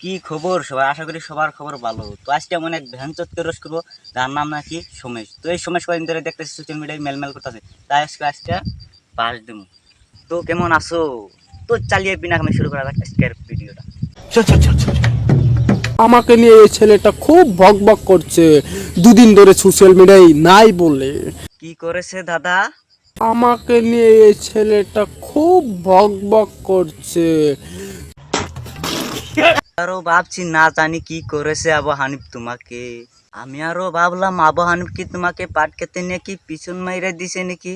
কি খবর সবাই? আশা করি সবার খবর ভালো। তো আজকে এমন এক ভ্যানচোদকে রোস্ট করবো, যার নাম নাকি সোমেশ। তো এই সোমেশ কয়েকদিন ধরে দেখতেছি সোশ্যাল মিডিয়ায় মেলমেল করতেছে, তাই আজকে বাস দেবো। তো কেমন আছো? তো চালিয়ে বিনা কামে শুরু করা যাক আজকের ভিডিওটা। আমাকে নিয়ে এই ছেলেটা খুব বকবক করছে, দুদিন ধরে সোশ্যাল মিডিয়ায় নাই বলে। কি করেছে দাদা? আমাকে নিয়ে এই ছেলেটা খুব বকবক করছে। আরো ভাবছি না জানি কি করেছে আবু হানিফ তোমাকে। আমি আরো ভাবলাম আবু হানিফ কি তোমাকে পাট খেতে নিয়ে কি পিছন মাইরে দিছে নাকি।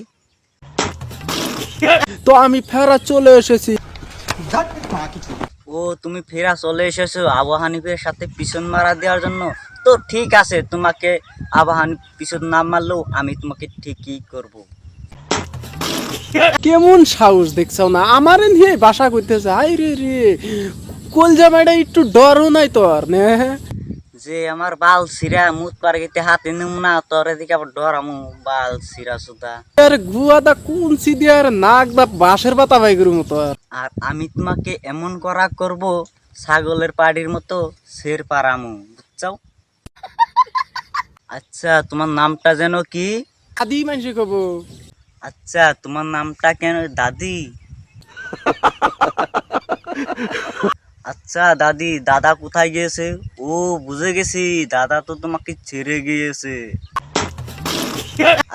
তো আমি ফেরা চলে এসেছি। ও তুমি ফেরা চলে এসেছো আবু হানিফের সাথে পিছন মারা দেওয়ার জন্য। তো ঠিক আছে, তোমাকে আবু হানিফ পিছন না মারলেও আমি তোমাকে ঠিকই করব। কেমন সাহস দেখছো না, আমারে নিয়ে বাসা করতেছে। হাই রে রে, কলজা মেয়েটা একটু ডরও নাই তোর নে? যে আমার বাল সিরা মুত পার গেতে হাতে নিম না, তোর এদিকে আবার ডরামু বাল সিরা সুদা। আর গুয়াদা কোন সিদি আর নাক দা বাঁশের পাতা বাইগুর মতো। আর আমি তোমাকে এমন করা করব, ছাগলের পাড়ির মতো শের পারামু, বুঝছাও? আচ্ছা তোমার নামটা যেন কি? আদি মানসি কব। আচ্ছা তোমার নামটা কেন দাদি? আচ্ছা দাদি, দাদা কোথায় গিয়েছে? ও বুঝে গেছি, দাদা তো তোমাকে ছেড়ে গিয়েছে।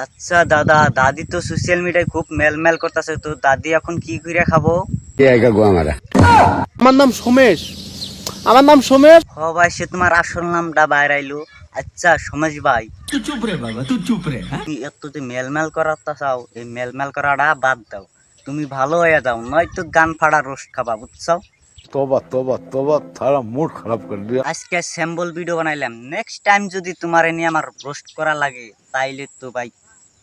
আচ্ছা দাদা, দাদি তো সোশ্যাল মিডিয়ায় খুব মেলমেল করতেছে, তো দাদি এখন কি করে খাবো? আমার নাম সোমেশ, আমার নাম সোমেশ। হ ভাই, সে তোমার আসল নামটা বাইরে আইলো। আচ্ছা সমেশ ভাই, तू चुप रे बाबा तू चुप रे हाँ? তুমি এত যে মেলমেল করাতে চাও, এই মেলমেল করাটা বাদ দাও। তুমি ভালো হয়ে যাও, নয়তো গান ফাড়া রোস্ট খাবা, বুঝছো? तोबा तोबा तोबा थारा मूड खराब कर दिया। আজকে স্যাম্পল ভিডিও বানাইলাম, নেক্সট টাইম যদি তোমার নিয়ে আমার রোস্ট করা লাগে তাইলে তো ভাই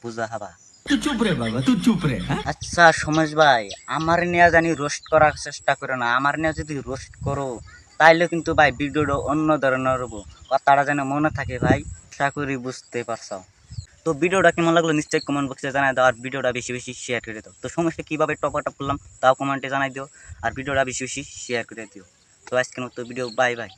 বুঝা হবা। तू चुप रे बाबा तू चुप रे हाँ? আচ্ছা সমেশ ভাই, আমার নিয়ে জানি রোস্ট করার চেষ্টা করো না। আমার নিয়ে যদি রোস্ট করো তাইলে কিন্তু ভাই ভিডিওটা অন্য ধরনের হবো, কথাটা যেন মনে থাকে ভাই। আশা করি বুঝতে পারছো। তো ভিডিওটা কেমন লাগলো নিশ্চয়ই কমেন্ট বক্সে জানাই দাও, আর ভিডিওটা বেশি বেশি শেয়ার করে দাও। তো সমস্যা কীভাবে টপ আপ করলাম তাও কমেন্টে জানাই দিও, আর ভিডিওটা বেশি বেশি শেয়ার করে দিও। তো আজকের মতো ভিডিও, বাই বাই।